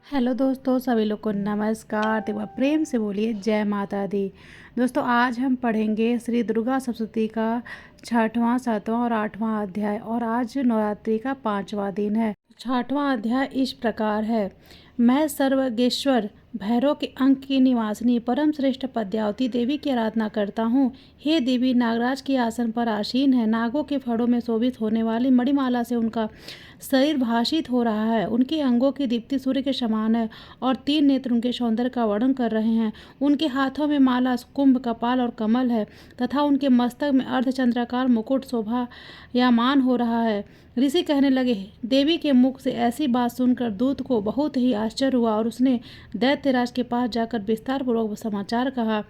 Hello दोस्तों, सभी लोग को नमस्कार। तो वह प्रेम से बोलिए जय माता दी। दोस्तों, आज हम पढ़ेंगे श्री दुर्गा सप्तशती का 6वां 7वां और 8वां अध्याय। और आज नवरात्रि का 5वां दिन है। 6वां अध्याय इस प्रकार है। मैं सर्वगेश्वर भैरव के अंक की निवासिनी परम श्रेष्ठ पद्मावती देवी की आराधना करता हूँ। हे देवी, नागराज के आसन पर आसीन है। नागों के फड़ों में शोभित होने वाली मणिमाला से उनका शरीर भाषित हो रहा है। उनके अंगों की दीप्ति सूर्य के समान है और 3 नेत्र उनके सौंदर्य का वर्णन कर रहे हैं। उनके हाथों में माला, कुंभ, कपाल और कमल है तथा उनके मस्तक में अर्धचंद्राकार मुकुट शोभायमान हो रहा है। ऋषि कहने लगे, देवी के मुख से ऐसी बात सुनकर दूत को बहुत ही आश्चर्य हुआ और उसने दैत्यराज के पास जाकर विस्तार पूर्वक समाचार कहा।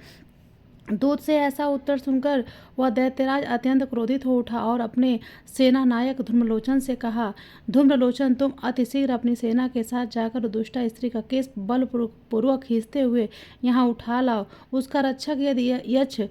दूत से ऐसा उत्तर सुनकर वह दैत्यराज अत्यंत क्रोधित हो उठा और अपने सेना नायक धूम्रलोचन से कहा, धूम्रलोचन, तुम अतिशीघ्र अपनी सेना के साथ जाकर दुष्टा स्त्री का केस बलपूर्वक खींचते हुए यहाँ उठा लाओ। उसका रक्षक यदि यक्ष,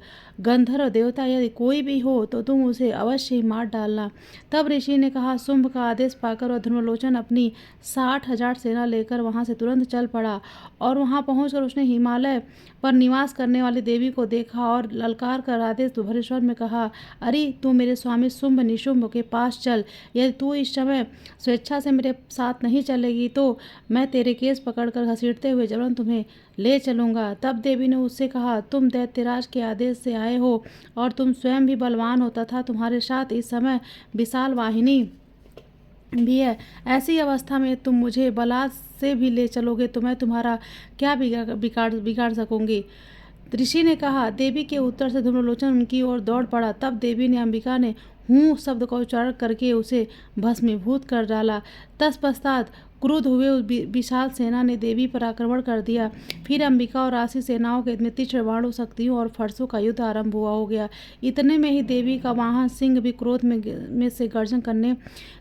गंधर्व, देवता यदि कोई भी हो तो तुम उसे अवश्य ही मार डालना। तब ऋषि ने कहा। शुंभ का आदेश पाकर वह धूम्रलोचन अपनी 60,000 सेना लेकर वहां से तुरंत चल पड़ा और वहां पहुंचकर उसने हिमालय पर निवास करने वाली देवी को देखा और ललकार कर आदेश भरे स्वर में कहा, अरे तू मेरे स्वामी शुंभ निशुंभ के पास चल। यदि तू इस समय स्वेच्छा से मेरे साथ नहीं चलेगी तो मैं तेरे केस पकड़कर घसीटते हुए जबरन तुम्हें ले चलूंगा। तब देवी ने उससे कहा, तुम दैत्यराज के आदेश से आए हो और तुम स्वयं भी बलवान हो तथा तुम्हारे साथ इस समय विशाल वाहिनी भी है। ऐसी अवस्था में तुम मुझे बलात् से भी ले चलोगे तो मैं तुम्हारा क्या बिगाड़ सकूंगी। ऋषि ने कहा। देवी के उत्तर से धूम्रलोचन उनकी ओर दौड़ पड़ा। तब देवी ने अंबिका ने हूँ शब्द का उच्चारण करके उसे भस्मीभूत कर डाला। तत्पश्चात क्रुद्ध हुए उस विशाल सेना ने देवी पर आक्रमण कर दिया। फिर अंबिका और राशि सेनाओं के में तीक्ष्ण बाणों, शक्तियों और फरसों का युद्ध आरंभ हो गया। इतने में ही देवी का वाहन सिंह भी क्रोध में से गर्जन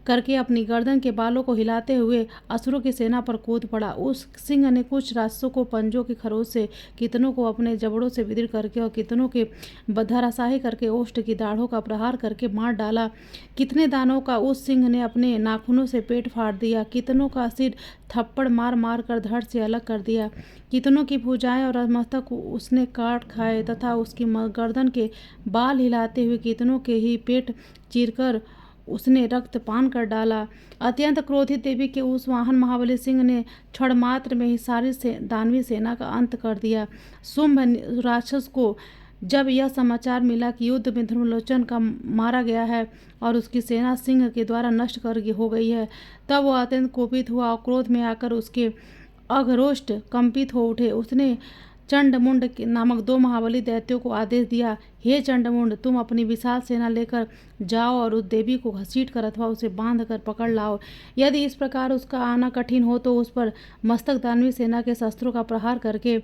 करके अपनी गर्दन के बालों को हिलाते हुए असुरों की सेना पर कूद पड़ा। उस सिंह ने कुछ राक्षसों को पंजों की खरोच से, कितनों को अपने जबड़ों से विदीर्ण करके और कितनों के धराशायी करके ओष्ठ की दाढ़ों का प्रहार करके मार डाला। कितने दानों का उस सिंह ने अपने नाखूनों से पेट फाड़ दिया। कितनों का सिर थप्पड़ मार मार कर धड़ से अलग कर दिया। कितनों की भुजाएं और मस्तक उसने काट खाए तथा उसकी गर्दन के बाल हिलाते हुए कितनों के ही पेट चीरकर उसने रक्तपान कर डाला। अत्यंत क्रोधित देवी के उस वाहन महाबली सिंह ने क्षण मात्र में ही सारी दानवी सेना का अंत कर दिया। शुंभ राक्षस को जब यह समाचार मिला कि युद्ध में धूम्रलोचन का मारा गया है और उसकी सेना सिंह के द्वारा नष्ट कर हो गई है, तब वह अत्यंत कोपित हुआ और क्रोध में आकर उसके अघरोष्ठ कंपित हो उठे। उसने चंडमुंड नामक 2 महाबली दैत्यों को आदेश दिया, हे चंडमुंड, तुम अपनी विशाल सेना लेकर जाओ और उस देवी को घसीट कर अथवा उसे बांध कर पकड़ लाओ। यदि इस प्रकार उसका आना कठिन हो तो उस पर मस्तक दानवी सेना के शस्त्रों का प्रहार करके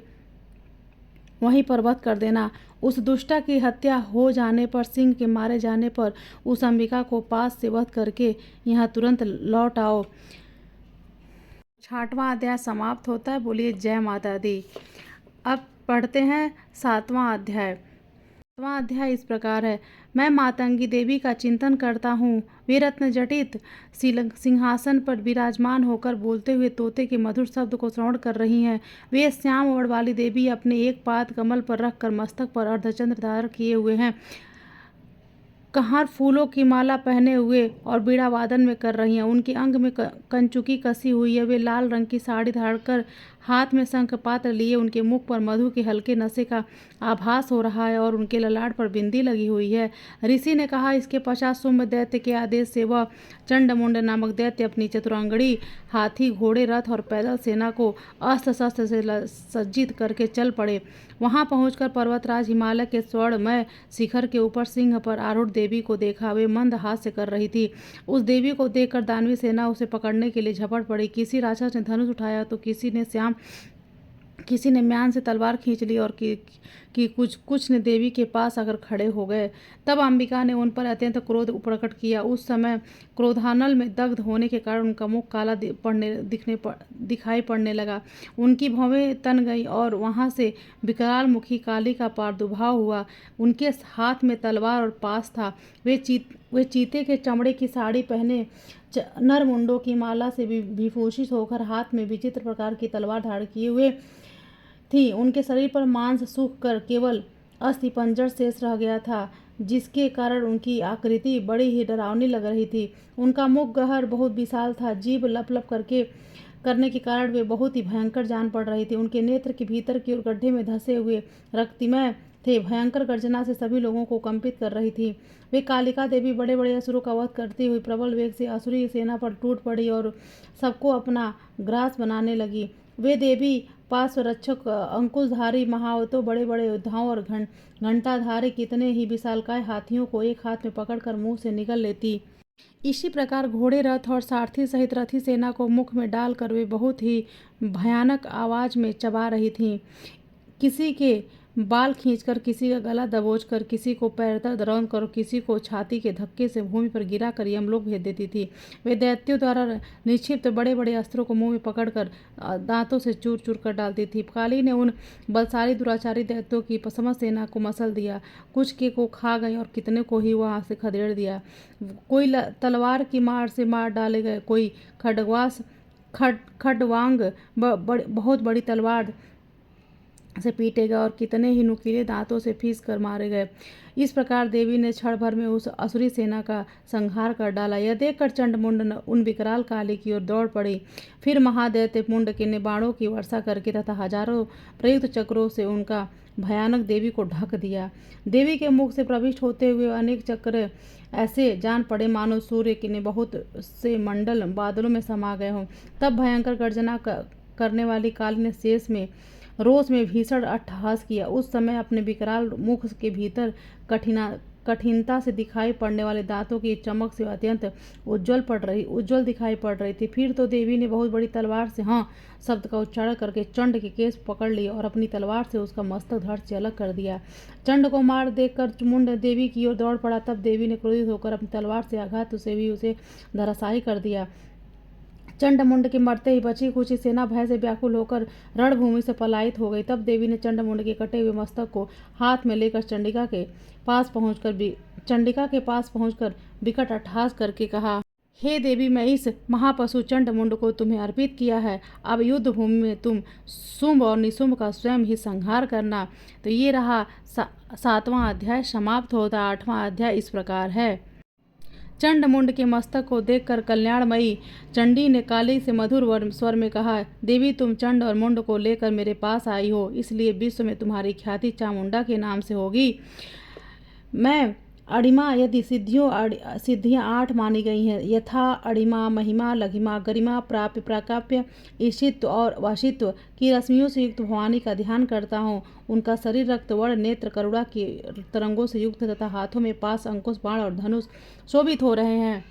वहीं पर वध कर देना। उस दुष्टा की हत्या हो जाने पर, सिंह के मारे जाने पर उस अंबिका को पास से वध करके यहाँ तुरंत लौट आओ। 6वां अध्याय समाप्त होता है। बोलिए जय माता दी। अब पढ़ते हैं 7वां अध्याय। 7वां अध्याय इस प्रकार है। मैं मातंगी देवी का चिंतन करता हूँ। वे रत्न जटित सिंहासन पर विराजमान होकर बोलते हुए तोते के मधुर शब्द को श्रवण कर रही हैं। वे श्याम वर्ण वाली देवी अपने एक पाद कमल पर रखकर मस्तक पर अर्धचंद्र धारण किए हुए हैं। कहार फूलों की माला पहने हुए और बीड़ा वादन में कर रही हैं। उनके अंग में कंचुकी कसी हुई है। वे लाल रंग की साड़ी धारण कर हाथ में शंख पात्र लिए उनके मुख पर मधु के हल्के नशे का आभास हो रहा है और उनके ललाट पर बिंदी लगी हुई है। ऋषि ने कहा। इसके पश्चात शुंभ दैत्य के आदेश से वह चंडमुंड नामक दैत्य अपनी चतुरांगड़ी, हाथी, घोड़े, रथ और पैदल सेना को अस्त्र शस्त्र से सज्जित करके चल पड़े। वहां पहुंचकर पर्वतराज हिमालय के स्वर्णमय शिखर के ऊपर सिंह पर आरूढ़ देवी को देखा। वे मंद हास्य कर रही थी। उस देवी को देखकर दानवी सेना उसे पकड़ने के लिए झपट पड़ी। किसी राक्षस ने धनुष उठाया तो किसी ने म्यान से तलवार खींच ली और कुछ ने देवी के पास आकर खड़े हो गए। तब अंबिका ने उन पर अत्यंत क्रोध प्रकट किया। उस समय क्रोधानल में दग्ध होने के कारण उनका मुख काला दिखाई पड़ने लगा। उनकी भौवें तन गई और वहां से विकराल मुखी काली का प्रादुर्भाव हुआ। उनके हाथ में तलवार और पास था। वे वे चीते के चमड़े की साड़ी पहने, नरमुंडों की माला से विभूषित होकर हाथ में विचित्र प्रकार की तलवार धारण किए हुए थी। उनके शरीर पर मांस सूख कर केवल अस्थि पंजर शेष रह गया था, जिसके कारण उनकी आकृति बड़ी ही डरावनी लग रही थी। उनका मुख गहर बहुत विशाल था, जीभ लप लप करने के कारण वे बहुत ही भयंकर जान पड़ रही थी। उनके नेत्र के भीतर की ओर गड्ढे में धंसे हुए रक्तिमय थे। भयंकर गर्जना से सभी लोगों को कंपित कर रही थी। वे कालिका देवी बड़े बड़े असुरों का वध करती हुई प्रबल वेग से असुरी सेना पर टूट पड़ी और सबको अपना ग्रास बनाने लगी। वे देवी पार्श्वरक्षक अंकुशधारी महावतों, बड़े बड़े योद्धाओं और घंटाधारी कितने ही विशालकाय हाथियों को एक हाथ में पकड़कर मुंह से निगल लेती। इसी प्रकार घोड़े, रथ और सारथी सहित रथी सेना को मुख में डालकर वे बहुत ही भयानक आवाज में चबा रही थीं। किसी के बाल खींचकर, किसी का गला दबोचकर, किसी को पैर दर्द रौंद कर, किसी को छाती के धक्के से भूमि पर गिरा कर यमलोक भेज देती थी। वे दैत्यों द्वारा निक्षिप्त बड़े बड़े अस्त्रों को मुंह में पकड़कर दांतों से चूर चूर कर डालती थी। काली ने उन बलशाली दुराचारी दैत्यों की समस्त सेना को मसल दिया। कुछ के को खा गई और कितने को ही वहां से खदेड़ दिया। कोई तलवार की मार से मार डाले गए, कोई खड्वांग बहुत बड़ी तलवार से पीटे गए और कितने ही नुकीले दांतों से फीस कर मारे गए। इस प्रकार देवी ने क्षण भर में उस असुरी सेना का संहार कर डाला। यह देखकर चंडमुंड उन विकराल काली की ओर दौड़ पड़ी। फिर महादैत्य मुंड के ने बाणों की वर्षा करके तथा हजारों प्रयुक्त चक्रों से उनका भयानक देवी को ढक दिया। देवी के मुख से प्रविष्ट होते हुए अनेक चक्र ऐसे जान पड़े मानो सूर्य के ने बहुत से मंडल बादलों में समा गए हों। तब भयंकर गर्जना करने वाली काली ने शेष में रोष में भीषण अट्टहास किया। उस समय अपने विकराल मुख के भीतर कठिनता से दिखाई पड़ने वाले दांतों की चमक से अत्यंत उज्जवल दिखाई पड़ रही थी। फिर तो देवी ने बहुत बड़ी तलवार से हाँ शब्द का उच्चारण करके चंड के केस पकड़ लिए और अपनी तलवार से उसका मस्तक धड़ से अलग कर दिया। चंड को मार देखकर मुंड देवी की ओर दौड़ पड़ा। तब देवी ने क्रोधित होकर अपनी तलवार से आघात से भी उसे धराशायी कर दिया। चंडमुंड के मरते ही बची खुची सेना भय से व्याकुल होकर रणभूमि से पलायित हो गई। तब देवी ने चंडमुंड के कटे हुए मस्तक को हाथ में लेकर चंडिका के पास पहुंचकर विकट अट्टहास करके कहा, हे देवी, मैं इस महापशु चंडमुंड को तुम्हें अर्पित किया है। अब युद्ध भूमि में तुम शुंभ और निशुंभ का स्वयं ही संहार करना। तो ये रहा 7वां अध्याय समाप्त होता। 8वां अध्याय इस प्रकार है। चंडमुंड के मस्तक को देखकर कल्याणमयी चंडी ने काली से मधुर स्वर में कहा, देवी, तुम चंड और मुंड को लेकर मेरे पास आई हो, इसलिए विश्व में तुम्हारी ख्याति चामुंडा के नाम से होगी। मैं अणिमा यदि सिद्धियां 8 मानी गई हैं, यथा अणिमा, महिमा, लघिमा, गरिमा, प्राप्य, प्राकाप्य, ईशित्व और वशित्व की रश्मियों से युक्त भवानी का ध्यान करता हूँ। उनका शरीर रक्त वर्ण, नेत्र करुणा की तरंगों से युक्त तथा हाथों में पास, अंकुश, बाण और धनुष शोभित हो रहे हैं।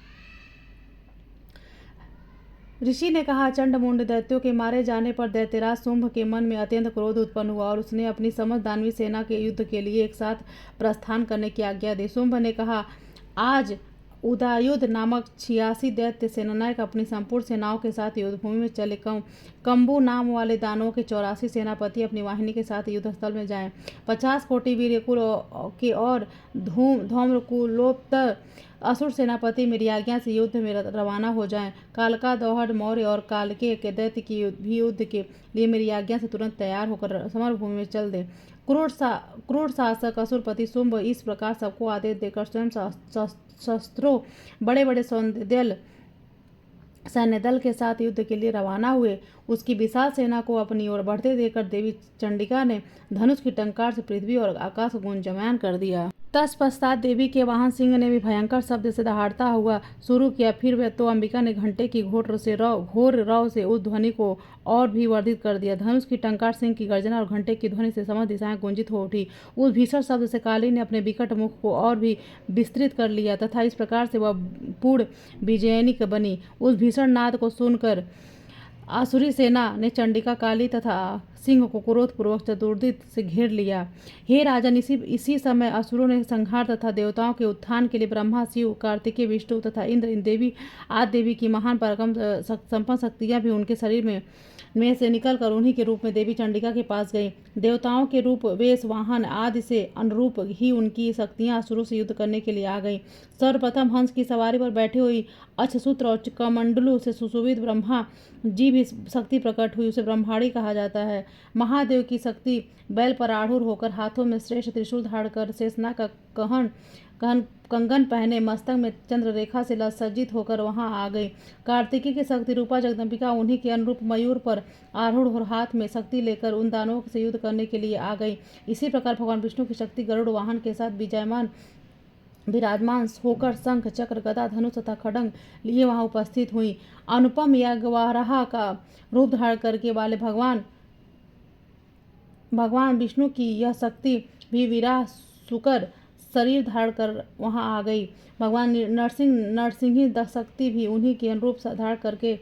ऋषि ने कहा, चंडमुंड दैत्यों के मारे जाने पर दैत्यराज शुंभ के मन में अत्यंत क्रोध उत्पन्न हुआ और उसने अपनी समस्त दानवी सेना के युद्ध के लिए एक साथ प्रस्थान करने की आज्ञा दी। शुंभ ने कहा, आज उदायुध नामक 86 दैत्य सेनानायक अपनी संपूर्ण सेनाओं के साथ युद्धभूमि में चले। कंबू नाम वाले दानवों के 84 सेनापति अपनी वाहिनी के साथ युद्धस्थल में जाएं। 50 कोटि वीर्यकुल के और धूम्रकुलोत्तर असुर सेनापति मेरी आज्ञा से युद्ध में रवाना हो जाएं। कालका, दौहड़, मौर्य और कालके के दैत्य की भी युद्ध के लिए मेरी आज्ञा से तुरंत तैयार होकर समरभूमि में चल दें। क्रूर शासक असुरपति शुंभ इस प्रकार सबको आदेश देकर स्वयं शस्त्रों बड़े बड़े सैन्य दल के साथ युद्ध के लिए रवाना हुए। उसकी विशाल सेना को अपनी ओर बढ़ते देखकर देवी चंडिका ने धनुष की टंकार से पृथ्वी और आकाश को गुंजयमान कर दिया। तत्पश्चात देवी के वाहन सिंह ने भी भयंकर शब्द से दहाड़ता हुआ शुरू किया। फिर वे तो अंबिका ने घंटे की घोर रव से उस ध्वनि को और भी वर्धित कर दिया। धनुष की टंकार, सिंह की गर्जना और घंटे की ध्वनि से समस्त दिशाएं गुंजित हो उठी। उस भीषण शब्द से काली ने अपने विकट मुख को और भी विस्तृत कर लिया तथा इस प्रकार से वह पूर्ण विजयिनी बनी। उस भीषण नाद को सुनकर आसुरी सेना ने चंडिका, काली तथा सिंह को क्रोधपूर्वक चतुर्थी से घेर लिया। हे राजन, इसी समय असुरों ने संहार तथा देवताओं के उत्थान के लिए ब्रह्मा, शिव, कार्तिकेय, विष्णु तथा इंद्र, इन देवी आदि देवी की महान पराक्रम संपन्न शक्तियां भी उनके शरीर में से निकलकर उन्हीं के रूप में देवी चंडिका के पास गई। देवताओं के रूप, वेश, वाहन आदि से अनुरूप ही उनकी शक्तियां असुरों से युद्ध करने के लिए आ गईं। सर्वप्रथम हंस की सवारी पर बैठी हुई अक्षसूत्र और कमंडलू से सुशोभित ब्रह्मा जी भी शक्ति प्रकट हुई। उसे ब्रह्माणी कहा जाता है। महादेव की शक्ति बैल पर आरूढ़ होकर हाथों में श्रेष्ठ त्रिशूल धारण कर शेषनाग का कंगन पहने मस्तक में चंद्र रेखा से सज्जित होकर वहां आ गई। कार्तिकेय की शक्ति रूपा जगदम्बिका उन्हीं के अनुरूप मयूर पर आरूढ़ और हाथ में शक्ति लेकर उन दानवों से युद्ध करने के लिए आ गई। इसी प्रकार भगवान विष्णु की शक्ति गरुड़ वाहन के साथ विराजमान होकर शंख, चक्र, गदा, धनुष तथा खड्ग लिए वहां उपस्थित हुई। अनुपम यज्ञवाराह का रूप धारण करके वाले भगवान विष्णु की यह शक्ति भी विराह सुकर शरीर धारण कर वहां आ गई। भगवान नरसिंही शक्ति भी उन्हीं के अनुरूप धारण करके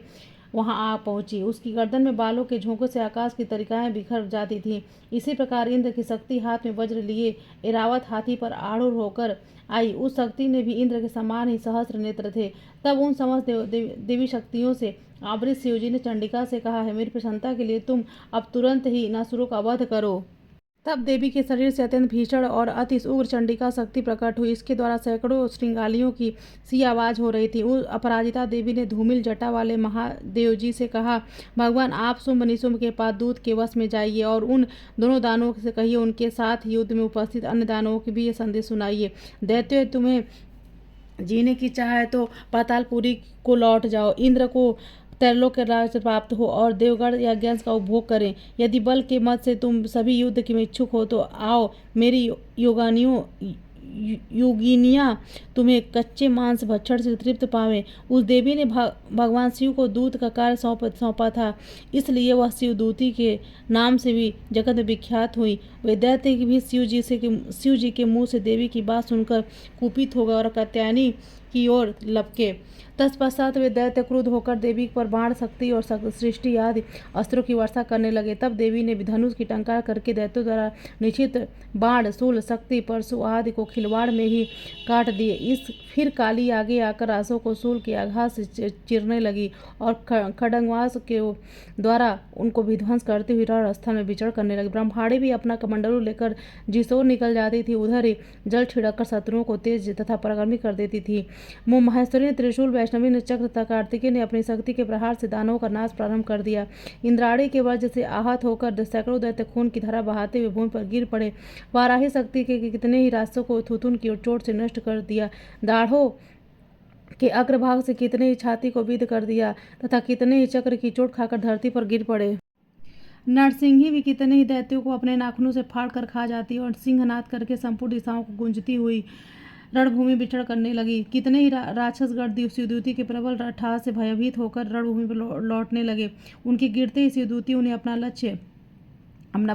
वहां आ पहुंची। उसकी गर्दन में बालों के झोंकों से आकाश की तरिकाएं बिखर जाती थीं। इसी प्रकार इंद्र की शक्ति हाथ में वज्र लिए ऐरावत हाथी पर आरूढ़ होकर आई। उस शक्ति ने भी इंद्र के समान ही सहस्त्र नेत्र थे। तब उन समस्त देवी शक्तियों से आवृत शिवजी ने चंडिका से कहा है, मेरी प्रसन्नता के लिए तुम अब तुरंत ही असुरों का वध करो। तब देवी के शरीर से अत्यंत भीषण और अति उग्र चंडिका शक्ति प्रकट हुई। इसके द्वारा सैकड़ों श्रृंगालियों की सी आवाज हो रही थी। उस अपराजिता देवी ने धूमिल जटा वाले महादेव जी से कहा, भगवान आप शुंभ निशुंभ के पास दूत के वश में जाइए और उन दोनों दानवों से कहिए उनके साथ युद्ध में उपस्थित अन्य दानवों की भी ये संदेश सुनाइए। दैत्यों, तुम्हें जीने की चाह है तो पातालपुरी को लौट जाओ। इंद्र को त्रैलोक के राज्य प्राप्त हो और देवगण यज्ञ का उपभोग करें। यदि बल के मत से तुम सभी युद्ध के इच्छुक हो तो आओ, मेरी योगिनियां तुम्हें कच्चे मांस भक्षण से तृप्त पावें। उस देवी ने भगवान शिव को दूत का कार्य सौंपा था, इसलिए वह शिवदूती के नाम से भी जगत में विख्यात हुई। वे दैत्य भी शिव जी के मुंह से देवी की बात सुनकर कुपित हो गए और कात्यायनी की ओर लपके। तत्पश्चात वे दैत्य क्रुद्ध होकर देवी पर बाण, शक्ति और सृष्टि आदि अस्त्रों की वर्षा करने लगे। तब देवी ने धनुष की टंकार करके दैत्यों द्वारा निश्चित बाण, शूल, शक्ति, परशु आदि को खिलवाड़ में ही काट दिए। फिर काली आगे आकर रासों को शूल के आघात से चीरने लगी और खड्गवास के द्वारा उनको विध्वंस करते हुए रण स्थल में विचरण करने लगी। ब्रह्माणी भी अपना कमंडलू लेकर जिस ओर निकल जाती थी उधर ही जल छिड़ककर शत्रुओं को तेज तथा पराक्रमी कर देती थी। महेश्वरी ने त्रिशूल, वैष्णवी ने चक्र तथा कार्तिकेय ने अपनी शक्ति के प्रहार से दानवों का नाश प्रारंभ कर दिया। इंद्राणी के वज्र से आहत होकर सैकड़ों दैत्य खून की धारा बहाते हुए भूमि पर गिर पड़े। वाराही शक्ति के कितने ही रास्तों को थुथुन की चोट से नष्ट कर दिया। दाढ़ों के अग्रभाग से कितने ही छाती को विद्ध कर दिया तथा कितने ही चक्र की चोट खाकर धरती पर गिर पड़े। नरसिंही भी कितने ही दैत्यों को अपने नाखूनों से फाड़ कर खा जाती और सिंहनाद करके संपूर्ण दिशाओं को गूंजती हुई रणभूमि विचरण करने लगी। कितने ही राक्षसगण शिवदूती के प्रबल ठाह से भयभीत होकर रणभूमि पर लौटने लगे। उनकी गिरते ही शिवदूती उन्हें अपना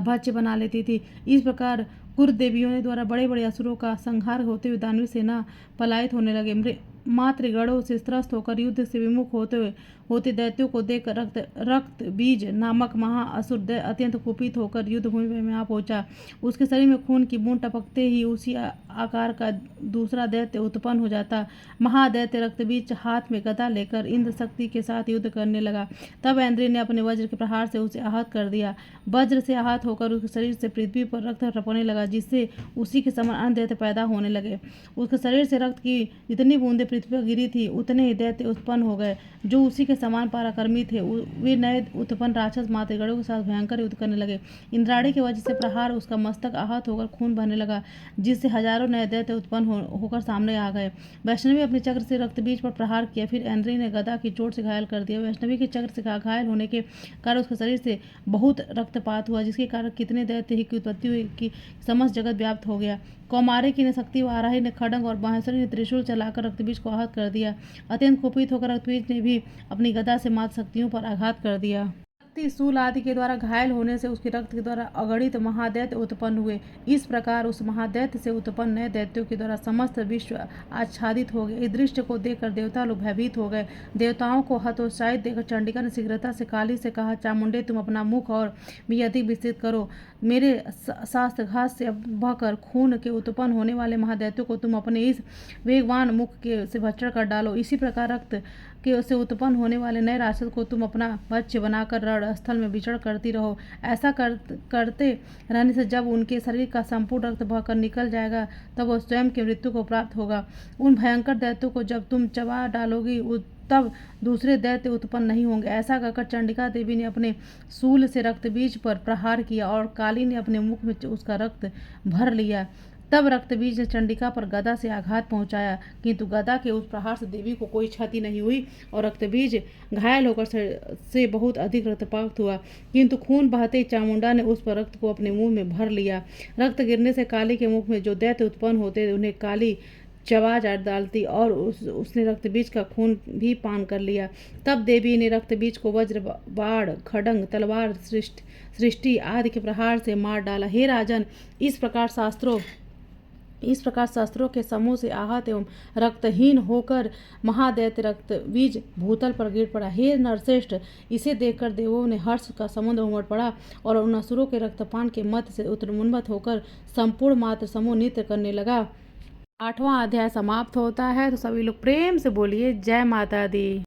भक्ष्य बना लेती थी। इस प्रकार कुर देवियों ने द्वारा बड़े बड़े असुरों का संहार होते हुए दानवी सेना पलायित होने लगे। मातृगणों से त्रस्त होकर युद्ध से विमुख होते दैत्यों को देख रक्त बीज नामक महाअसुर अत्यंत कुपित होकर युद्ध भूमि में आ पहुंचा। उसके शरीर में खून की बूंद टपकते ही उसी आकार का दूसरा दैत्य उत्पन्न हो जाता। महादैत्य रक्तबीज हाथ में गदा लेकर इंद्र शक्ति के साथ युद्ध करने लगा। तब इंद्र ने अपने वज्र के प्रहार से उसे आहत कर दिया। वज्र से आहत होकर उसके शरीर से पृथ्वी पर रक्त टपकने लगा, जिससे उसी के समान अन्य दैत्य पैदा होने लगे। उसके शरीर से रक्त की जितनी बूंदें पृथ्वी पर गिरी थी उतने ही दैत्य उत्पन्न हो गए जो उसी के समान पराक्रमी थे। वे नए उत्पन्न राक्षस मातृगणों के साथ भयंकर युद्ध करने लगे। इंद्राणी की वजह से प्रहार उसका मस्तक आहत होकर खून बहने लगा, जिससे हजारों नए दैत्य उत्पन्न होकर सामने आ गए। वैष्णवी अपने चक्र से रक्तबीज पर प्रहार किया, फिर इंद्री ने गदा की चोट से घायल कर दिया। वैष्णवी के चक्र से घायल होने के कारण उसके शरीर से बहुत रक्तपात हुआ, जिसके कारण कितने दैत्य की उत्पत्ति हुई कि समस्त जगत व्याप्त हो गया। कौमारिकी ने शक्ति, वाराही ने खड्ग और महेश्वरी ने त्रिशूल चलाकर रक्तबीज को आहत कर दिया। अत्यंत कुपित होकर रक्तबीज ने भी अपनी गदा से मात शक्तियों पर आघात कर दिया। कत्ति शूल आदि के द्वारा घायल होने से उसके रक्त के द्वारा अगणित महादैत्य उत्पन्न हुए। इस प्रकार उस महादैत्य से उत्पन्न नए दैत्यों के द्वारा समस्त विश्व आच्छादित हो गए। इस दृश्य को देखकर देवता लोग भयभीत हो गए। देवताओं को हतोत्साहित देखकर चंडिका ने शीघ्रता से काली से कहा, चामुंडे, तुम अपना मुख और भी अधिक विस्तृत करो। मेरे शास्त्रघात से बहकर खून के उत्पन्न होने वाले महादैत्यों को तुम अपने इस वेगवान मुख के से भक्षण कर डालो। इसी प्रकार रक्त के से उत्पन्न होने वाले नए राक्षस को तुम अपना भक्ष्य बनाकर रण स्थल में विचरण करती रहो। ऐसा करते रहने से जब उनके शरीर का संपूर्ण रक्त बहकर निकल जाएगा तब वह स्वयं की मृत्यु को प्राप्त होगा। उन भयंकर दैत्यों को जब तुम चबा डालोगी तब दूसरे दैत्य उत्पन्न नहीं होंगे। ऐसा कहकर चंडिका देवी ने अपने शूल से रक्त बीज पर प्रहार किया और काली ने अपने मुख में उसका रक्त भर लिया। तब रक्तबीज ने चंडिका पर गदा से आघात पहुंचाया, किंतु गदा के उस प्रहार से देवी को कोई क्षति नहीं हुई और रक्तबीज घायल होकर से बहुत अधिक रक्तपात हुआ। किंतु खून बहते ही चामुंडा ने उस पर रक्त को अपने मुंह में भर लिया। रक्त गिरने से काली के मुख में जो दैत्य उत्पन्न होते उन्हें काली चबा डालती और उसने रक्तबीज का खून भी पान कर लिया। तब देवी ने रक्तबीज को वज्र, बाण, खड्ग, तलवार, सृष्टि आदि के प्रहार से मार डाला। हे राजन, इस प्रकार शस्त्रों के समूह से आहत एवं रक्तहीन होकर महादैत्य रक्तबीज भूतल पर गिर पड़ा। हे नरश्रेष्ठ, इसे देखकर देवों ने हर्ष का समुद्र उमड़ पड़ा और उन असुरों के रक्तपान के मत से उन्मत्त होकर संपूर्ण मात्र समूह नृत्य करने लगा। 8वां अध्याय समाप्त होता है। तो सभी लोग प्रेम से बोलिए जय माता दी।